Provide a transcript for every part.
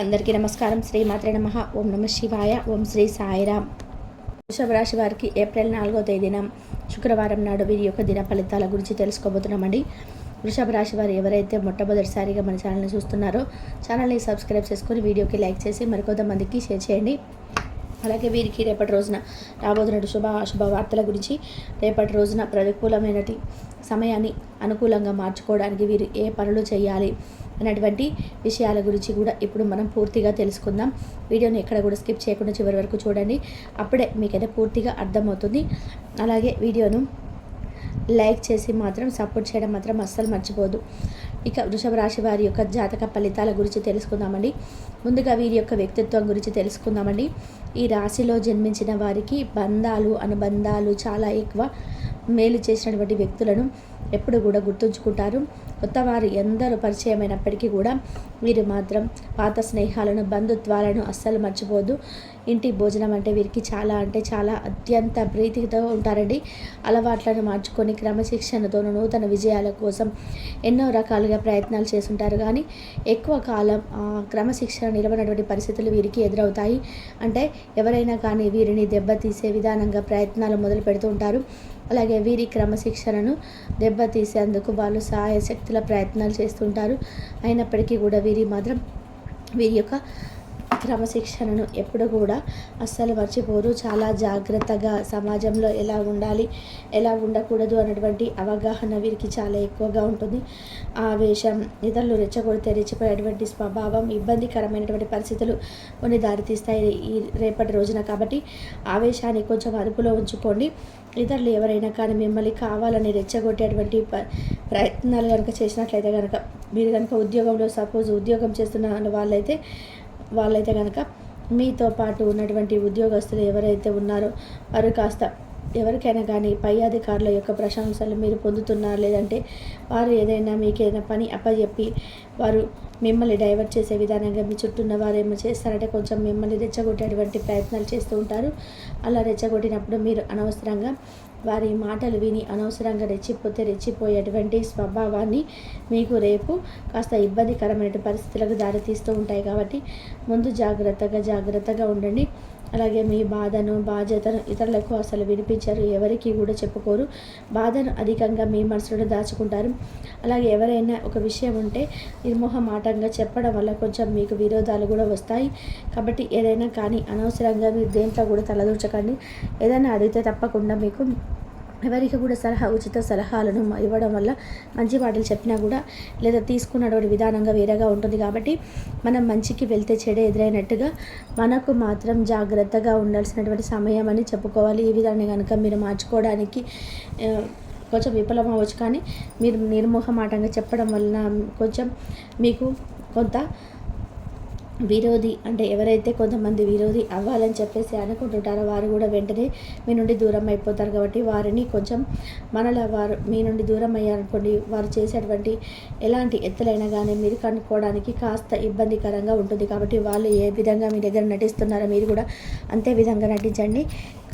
అందరికీ నమస్కారం. శ్రీమాత్రే నమః. ఓం నమ శివాయ. ఓం శ్రీ సాయిరామ్. వృషభ రాశి వారికి ఏప్రిల్ 4వ తేదీన శుక్రవారం నాడు వీరి యొక్క దిన ఫలితాల గురించి తెలుసుకోబోతున్నామండి. వృషభ రాశి వారు ఎవరైతే మొట్టమొదటిసారిగా మన ఛానల్ని చూస్తున్నారో ఛానల్ని సబ్స్క్రైబ్ చేసుకొని వీడియోకి లైక్ చేసి మరికొంతమందికి షేర్ చేయండి. అలాగే వీరికి రేపటి రోజున రాబోతున్న శుభ వార్తల గురించి, రేపటి రోజున ప్రతికూలమైనటి సమయాన్ని అనుకూలంగా మార్చుకోవడానికి వీరు ఏ పనులు చేయాలి అనేటువంటి విషయాల గురించి కూడా ఇప్పుడు మనం పూర్తిగా తెలుసుకుందాం. వీడియోని ఎక్కడ కూడా స్కిప్ చేయకుండా చివరి వరకు చూడండి, అప్పుడే మీకైతే పూర్తిగా అర్థమవుతుంది. అలాగే వీడియోను లైక్ చేసి మాత్రం సపోర్ట్ చేయడం మాత్రం అస్సలు మర్చిపోదు. ఇక వృషభ రాశి వారి యొక్క జాతక ఫలితాల గురించి తెలుసుకుందామండి. ముందుగా వీరి యొక్క వ్యక్తిత్వం గురించి తెలుసుకుందామండి. ఈ రాశిలో జన్మించిన వారికి బంధాలు అనుబంధాలు చాలా ఎక్కువ. మేలు చేసినటువంటి వ్యక్తులను ఎప్పుడు కూడా గుర్తుంచుకుంటారు. కొత్త వారు ఎందరూ పరిచయమైనప్పటికీ కూడా వీరు మాత్రం పాత స్నేహాలను బంధుత్వాలను అస్సలు మర్చిపోదు. ఇంటి భోజనం అంటే వీరికి చాలా అత్యంత ప్రీతితో ఉంటారండి. అలవాట్లను మార్చుకొని క్రమశిక్షణతో నూతన విజయాల కోసం ఎన్నో రకాలుగా ప్రయత్నాలు చేస్తుంటారు. కానీ ఎక్కువ కాలం క్రమశిక్షణ నిలవనటువంటి పరిస్థితులు వీరికి ఎదురవుతాయి. అంటే ఎవరైనా కానీ వీరిని దెబ్బతీసే విధానంగా ప్రయత్నాలు మొదలు పెడుతూ ఉంటారు. అలాగే వీరి క్రమశిక్షణను దెబ్బతీసేందుకు వాళ్ళు సహాయశక్తుల ప్రయత్నాలు చేస్తుంటారు. అయినప్పటికీ కూడా వీరి యొక్క క్రమశిక్షణను ఎప్పుడు కూడా అస్సలు మర్చిపోరు. చాలా జాగ్రత్తగా సమాజంలో ఎలా ఉండాలి, ఎలా ఉండకూడదు అన్నటువంటి అవగాహన వీరికి చాలా ఎక్కువగా ఉంటుంది. ఆవేశం, ఇతరులు రెచ్చగొడితే రెచ్చిపోయేటువంటి స్వభావం, ఇబ్బందికరమైనటువంటి పరిస్థితులు కొన్ని దారితీస్తాయి ఈ రేపటి రోజున. కాబట్టి ఆవేశాన్ని కొంచెం అదుపులో ఉంచుకోండి. ఇతరులు ఎవరైనా కానీ మిమ్మల్ని కావాలని రెచ్చగొట్టేటువంటి ప్రయత్నాలు కనుక చేసినట్లయితే కనుక, మీరు కనుక ఉద్యోగంలో ఉద్యోగం చేస్తున్న వాళ్ళైతే కనుక మీతో పాటు ఉన్నటువంటి ఉద్యోగస్తులు ఎవరైతే ఉన్నారో వారు కాస్త ఎవరికైనా కానీ పై అధికారుల యొక్క ప్రశంసలు మీరు పొందుతున్నారు, లేదంటే వారు ఏదైనా మీకేదైనా పని అప్పచెప్పి వారు మిమ్మల్ని డైవర్ట్ చేసే విధానంగా మీ చుట్టూ ఉన్న వారు ఏమో చేస్తారంటే కొంచెం మిమ్మల్ని రెచ్చగొట్టేటువంటి ప్రయత్నాలు చేస్తూ ఉంటారు. అలా రెచ్చగొట్టినప్పుడు మీరు అనవసరంగా వారి మాటలు విని అనవసరంగా రెచ్చిపోయేటువంటి స్వభావాన్ని మీకు రేపు కాస్త ఇబ్బందికరమైన పరిస్థితులకు దారితీస్తూ ఉంటాయి. కాబట్టి ముందు జాగ్రత్తగా ఉండండి. అలాగే మీ బాధ్యతను ఇతరులకు అసలు వినిపించరు, ఎవరికి కూడా చెప్పుకోరు. బాధను అధికంగా మీ మనసులో దాచుకుంటారు. అలాగే ఎవరైనా ఒక విషయం ఉంటే నిర్మోహమాటంగా చెప్పడం వల్ల కొంచెం మీకు విరోధాలు కూడా వస్తాయి. కాబట్టి ఏదైనా కానీ అనవసరంగా మీరు దేంట్లో కూడా తలదూర్చకండి. ఏదైనా అడిగితే తప్పకుండా మీకు ఎవరికి కూడా ఉచిత సలహాలను ఇవ్వడం వల్ల మంచి మాటలు చెప్పినా కూడా లేదా తీసుకున్నటువంటి విధానంగా వేరేగా ఉంటుంది. కాబట్టి మనం మంచికి వెళ్తే చెడే ఎదురైనట్టుగా మనకు మాత్రం జాగ్రత్తగా ఉండాల్సినటువంటి సమయం అని చెప్పుకోవాలి. ఈ విధాన్ని కనుక మీరు మార్చుకోవడానికి కొంచెం విఫలం అవ్వచ్చు, కానీ మీరు నిర్మోహమాటంగా చెప్పడం వలన కొంచెం మీకు కొంత విరోధి, అంటే ఎవరైతే కొంతమంది విరోధి అవ్వాలని చెప్పేసి అనుకుంటుంటారో వారు కూడా వెంటనే మీ నుండి దూరం అయిపోతారు. కాబట్టి వారిని కొంచెం వారు మీ నుండి దూరం అయ్యారనుకోండి, వారు చేసేటువంటి ఎలాంటి ఎత్తులైనా కానీ మీరు కనుక్కోవడానికి కాస్త ఇబ్బందికరంగా ఉంటుంది. కాబట్టి వాళ్ళు ఏ విధంగా మీ దగ్గర నటిస్తున్నారో మీరు కూడా అంతే విధంగా నటించండి.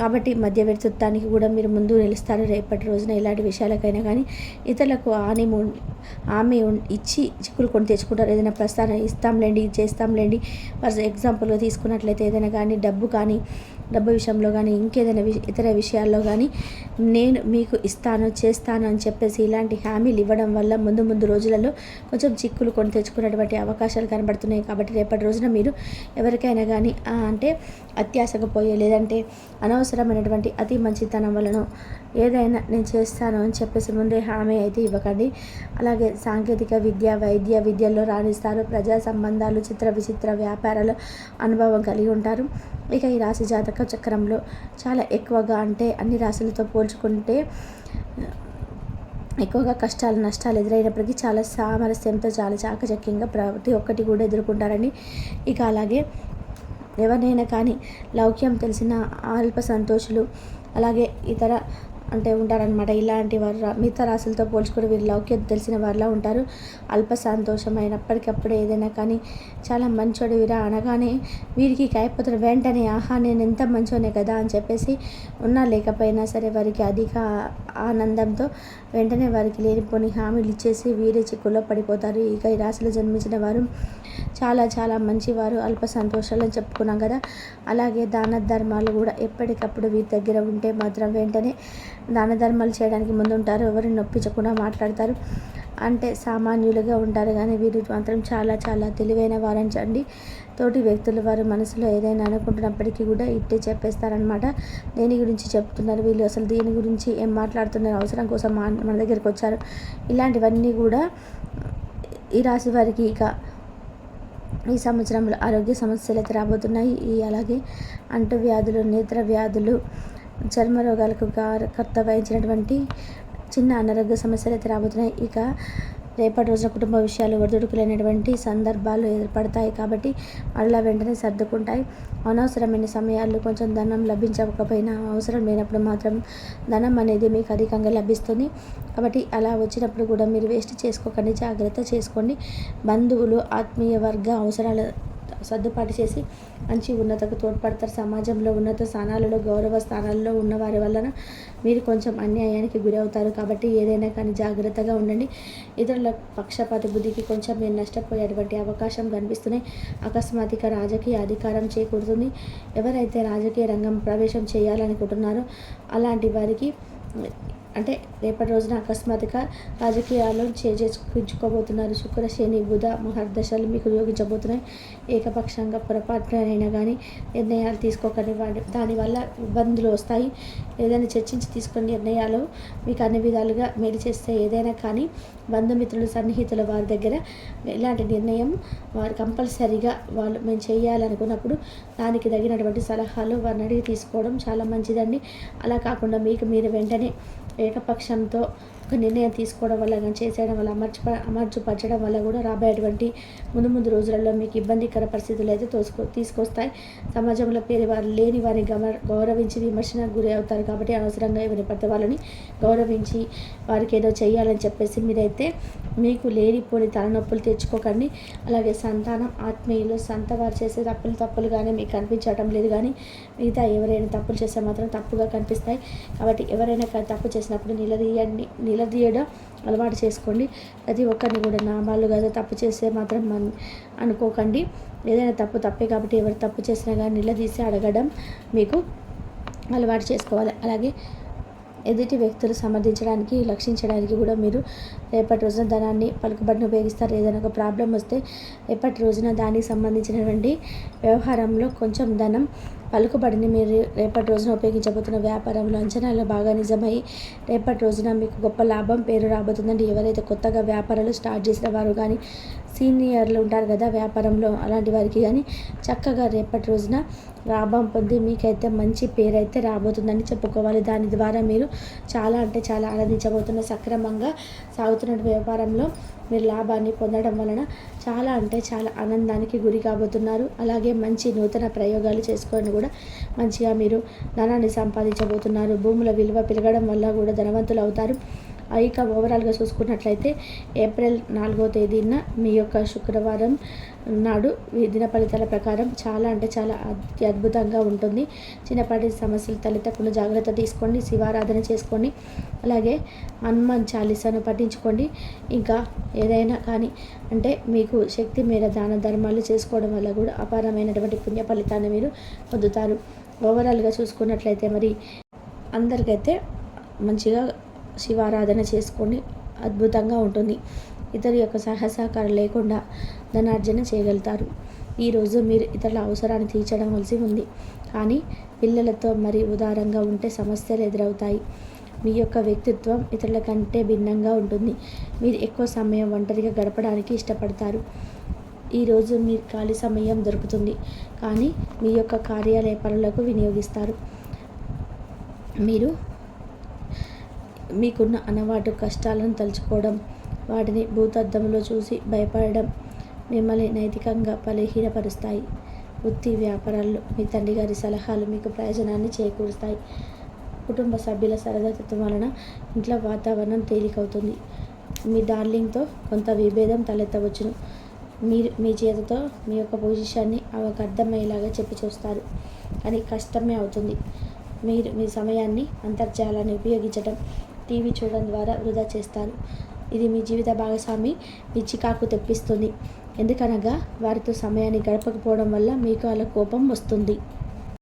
కాబట్టి మధ్యవర్తిత్వానికి కూడా మీరు ముందు నిలుస్తారు. రేపటి రోజున ఇలాంటి విషయాలకైనా కానీ ఇతరులకు హామీ ఇచ్చి చిక్కులు కొని తెచ్చుకుంటారు. ఏదైనా ప్రస్థానం ఇస్తాంలేండి, చేస్తాంలేండి. ఫర్ ఎగ్జాంపుల్గా తీసుకున్నట్లయితే ఏదైనా కానీ డబ్బు విషయంలో కానీ ఇంకేదైనా ఇతర విషయాల్లో కానీ నేను మీకు చేస్తాను అని చెప్పేసి ఇలాంటి హామీలు ఇవ్వడం వల్ల ముందు రోజులలో కొంచెం చిక్కులు కొని తెచ్చుకున్నటువంటి అవకాశాలు కనబడుతున్నాయి. కాబట్టి రేపటి రోజున మీరు ఎవరికైనా కానీ అంటే అత్యాశకు పోయే, లేదంటే అనవసరమైనటువంటి అతి మంచితనం వలన ఏదైనా నేను చేస్తాను అని చెప్పేసి ముందే హామీ అయితే ఇవ్వకండి. అలాగే సాంకేతిక విద్య, వైద్య విద్యల్లో రాణిస్తారు. ప్రజా సంబంధాలు, చిత్ర విచిత్ర వ్యాపారాలు అనుభవం కలిగి ఉంటారు. ఇక ఈ రాశి జాతక చక్రంలో చాలా ఎక్కువగా, అంటే అన్ని రాశులతో పోల్చుకుంటే ఎక్కువగా కష్టాలు నష్టాలు ఎదురైనప్పటికీ చాలా సామరస్యంతో చాలా చాకచక్యంగా ప్రతి ఒక్కటి కూడా ఎదుర్కొంటారని. ఇక అలాగే ఎవరినైనా కానీ లౌక్యం తెలిసిన అల్ప సంతోషులు, అలాగే ఇతర అంటే ఉంటారనమాట. ఇలాంటి వారు మిగతా రాశులతో పోల్చుకుని వీరు లౌక్యం తెలిసిన వారిలా ఉంటారు. అల్ప సంతోషమైనప్పటికప్పుడే ఏదైనా కానీ చాలా మంచోడు వీరా అనగానే వీరికి కాయపోతారు. వెంటనే ఆహా నేను ఎంత మంచోనే కదా అని చెప్పేసి ఉన్నా లేకపోయినా సరే వారికి అధిక ఆనందంతో వెంటనే వారికి లేనిపోని హామీలు ఇచ్చేసి వీరే చిక్కుల్లో పడిపోతారు. ఇక ఈ రాశిలో జన్మించిన వారు చాలా చాలా మంచివారు, అల్ప సంతోషాలని చెప్పుకున్నాం కదా. అలాగే దాన ధర్మాలు కూడా ఎప్పటికప్పుడు వీరి దగ్గర ఉంటే మాత్రం వెంటనే దాన ధర్మాలు చేయడానికి ముందుంటారు. ఎవరిని నొప్పించకుండా మాట్లాడతారు. అంటే సామాన్యులుగా ఉంటారు కానీ వీరు మాత్రం చాలా చాలా తెలివైన వారంచండి. తోటి వ్యక్తులు వారు మనసులో ఏదైనా అనుకుంటున్నప్పటికీ కూడా ఇట్టే చెప్పేస్తారనమాట. దేని గురించి చెప్తున్నారు వీళ్ళు, అసలు దేని గురించి ఏం మాట్లాడుతున్నారు, అవసరం కోసం మన దగ్గరికి వచ్చారు, ఇలాంటివన్నీ కూడా ఈ రాశి వారికి ఇక ఈ సంవత్సరంలో ఆరోగ్య సమస్యలు అయితే రాబోతున్నాయి. అలాగే అంటువ్యాధులు, నేత్ర వ్యాధులు, చర్మ రోగాలకు కర్త వహించినటువంటి చిన్న అనారోగ్య సమస్యలు అయితే రాబోతున్నాయి. ఇక రేపటి రోజున కుటుంబ విషయాలు ఒడిదుడుకులైనటువంటి సందర్భాలు ఏర్పడతాయి కాబట్టి అలా వెంటనే సర్దుకుంటాయి. అనవసరమైన సమయాల్లో కొంచెం ధనం లభించకపోయినా అవసరం లేనప్పుడు మాత్రం ధనం అనేది మీకు అధికంగా లభిస్తుంది. కాబట్టి అలా వచ్చినప్పుడు కూడా మీరు వేస్ట్ చేసుకోకండి, జాగ్రత్త చేసుకోండి. బంధువులు, ఆత్మీయ వర్గ అవసరాలు సర్దుబాటు చేసి మంచి ఉన్నతకు తోడ్పడతారు. సమాజంలో ఉన్నత స్థానాలలో, గౌరవ స్థానాల్లో ఉన్న వారి వలన మీరు కొంచెం అన్యాయానికి గురవుతారు. కాబట్టి ఏదైనా కానీ జాగ్రత్తగా ఉండండి. ఇతరుల పక్షపాత బుద్ధికి కొంచెం మీరు నష్టపోయేటువంటి అవకాశం కనిపిస్తున్నాయి. అకస్మాత్తుగా రాజకీయ అధికారం చేకూరుతుంది. ఎవరైతే రాజకీయ రంగం ప్రవేశం చేయాలనుకుంటున్నారో అలాంటి వారికి అంటే రేపటి రోజున అకస్మాత్తుగా రాజకీయాల్లో చేజేసుకుంచుకోబోతున్నారు. శుక్ర, శని, బుధ మహర్దశలు మీకు యోగించబోతున్నాయి. ఏకపక్షంగా పొరపాటునైనా కానీ నిర్ణయాలు తీసుకోకండి. దానివల్ల ఇబ్బందులు వస్తాయి. ఏదైనా చర్చించి తీసుకునే నిర్ణయాలు మీకు అన్ని విధాలుగా మేలు చేస్తే ఏదైనా కానీ బంధుమిత్రులు, సన్నిహితుల వారి దగ్గర ఇలాంటి నిర్ణయం వారు కంపల్సరీగా వాళ్ళు మేము చేయాలనుకున్నప్పుడు దానికి తగినటువంటి సలహాలు వారిని అడిగి తీసుకోవడం చాలా మంచిదండి. అలా కాకుండా మీకు మీరు వెంటనే ఏకపక్షంతో ఒక నిర్ణయం తీసుకోవడం వల్ల కానీ చేసేయడం వల్ల అమర్చుపరచడం వల్ల కూడా రాబోయేటువంటి ముందు రోజులలో మీకు ఇబ్బందికర పరిస్థితులు అయితే తీసుకొస్తాయి. సమాజంలో వారు లేని వారిని గౌరవించి విమర్శనకు గురి అవుతారు. కాబట్టి అనవసరంగా ఎవరిని పడితే వాళ్ళని గౌరవించి వారికి ఏదో చేయాలని చెప్పేసి మీరైతే మీకు లేనిపోని తలనొప్పులు తెచ్చుకోకండి. అలాగే సంతానం, ఆత్మీయులు, సంత వారు చేసే తప్పులుగానే మీకు కనిపించడం లేదు కానీ మిగతా ఎవరైనా తప్పులు చేస్తే మాత్రం తప్పుగా కనిపిస్తాయి. కాబట్టి ఎవరైనా తప్పు చేసినప్పుడు నిలదీయడం అలవాటు చేసుకోండి. ప్రతి ఒక్కరిని కూడా నామాలు కదా తప్పు చేస్తే మాత్రం అనుకోకండి. ఏదైనా తప్పే కాబట్టి ఎవరు తప్పు చేసినా కానీ నిలదీసి అడగడం మీకు అలవాటు చేసుకోవాలి. అలాగే ఎదుటి వ్యక్తులు సమర్థించడానికి, రక్షించడానికి కూడా మీరు రేపటి రోజున ధనాన్ని, పలుకుబడిని ఉపయోగిస్తారు. ఏదైనా ఒక ప్రాబ్లం వస్తే రేపటి రోజున దానికి సంబంధించినటువంటి వ్యవహారంలో కొంచెం ధనం, పలుకుబడిని మీరు రేపటి రోజున ఉపయోగించబోతున్న వ్యాపారంలో అంచనాలు బాగా నిజమై రేపటి రోజున మీకు గొప్ప లాభం, పేరు రాబోతుందండి. ఎవరైతే కొత్తగా వ్యాపారాలు స్టార్ట్ చేసిన వారు కానీ, సీనియర్లు ఉంటారు కదా వ్యాపారంలో, అలాంటి వారికి కానీ చక్కగా రేపటి రోజున లాభం పొంది మీకైతే మంచి పేరైతే రాబోతుందని చెప్పుకోవాలి. దాని ద్వారా మీరు చాలా అంటే చాలా ఆనందించబోతున్న, సక్రమంగా సాగుతున్న వ్యాపారంలో మీరు లాభాన్ని పొందడం వలన చాలా అంటే చాలా ఆనందానికి గురి కాబోతున్నారు. అలాగే మంచి నూతన ప్రయోగాలు చేసుకొని కూడా మంచిగా మీరు ధనాన్ని సంపాదించబోతున్నారు. భూముల విలువ పెరగడం వల్ల కూడా ధనవంతులు అవుతారు. ఇక ఓవరాల్గా చూసుకున్నట్లయితే ఏప్రిల్ 4వ తేదీన మీ యొక్క శుక్రవారం నాడు దిన ఫలితాల ప్రకారం చాలా అంటే చాలా అద్భుతంగా ఉంటుంది. చిన్నపాటి సమస్యలు తలెత్తకుండా జాగ్రత్త తీసుకోండి. శివారాధన చేసుకోండి. అలాగే హనుమాన్ చాలీసాను పఠించుకోండి. ఇంకా ఏదైనా కానీ అంటే మీకు శక్తి మేర దాన ధర్మాలు చేసుకోవడం వల్ల కూడా అపారమైనటువంటి పుణ్య ఫలితాన్ని మీరు పొందుతారు. ఓవరాల్గా చూసుకున్నట్లయితే మరి అందరికైతే మంచిగా శివారాధన చేసుకోండి, అద్భుతంగా ఉంటుంది. ఇతరుల యొక్క సహకారం లేకుండా ధనార్జన చేయగలుగుతారు. ఈరోజు మీరు ఇతరుల అవసరాన్ని తీర్చడం వలసి ఉంది. కానీ పిల్లలతో మరి ఉదారంగా ఉంటే సమస్యలు ఎదురవుతాయి. మీ యొక్క వ్యక్తిత్వం ఇతరుల కంటే భిన్నంగా ఉంటుంది. మీరు ఎక్కువ సమయం ఒంటరిగా గడపడానికి ఇష్టపడతారు. ఈరోజు మీరు ఖాళీ సమయం దొరుకుతుంది కానీ మీ యొక్క కార్యాలయ పనులకు వినియోగిస్తారు. మీకున్న అలవాటు కష్టాలను తలుచుకోవడం, వాటిని భూతద్దంలో చూసి భయపడడం మిమ్మల్ని నైతికంగా బలహీనపరుస్తాయి. వృత్తి వ్యాపారాల్లో మీ తండ్రి గారి సలహాలు మీకు ప్రయోజనాన్ని చేకూరుస్తాయి. కుటుంబ సభ్యుల సరదాతత్వం వలన ఇంట్లో వాతావరణం తేలికవుతుంది. మీ డార్లింగ్తో కొంత విభేదం తలెత్తవచ్చును. మీరు మీ చేతితో మీ యొక్క పొజిషన్ని అవకు అర్థమయ్యేలాగా చెప్పి చూస్తారు కానీ కష్టమే అవుతుంది. మీరు మీ సమయాన్ని అంతర్జాలాన్ని ఉపయోగించడం, టీవీ చూడడం ద్వారా వృధా చేస్తారు. ఇది మీ జీవిత భాగస్వామి మీ చికాకు తెప్పిస్తుంది. ఎందుకనగా వారితో సమయాన్ని గడపకపోవడం వల్ల మీకు అలా కోపం వస్తుంది.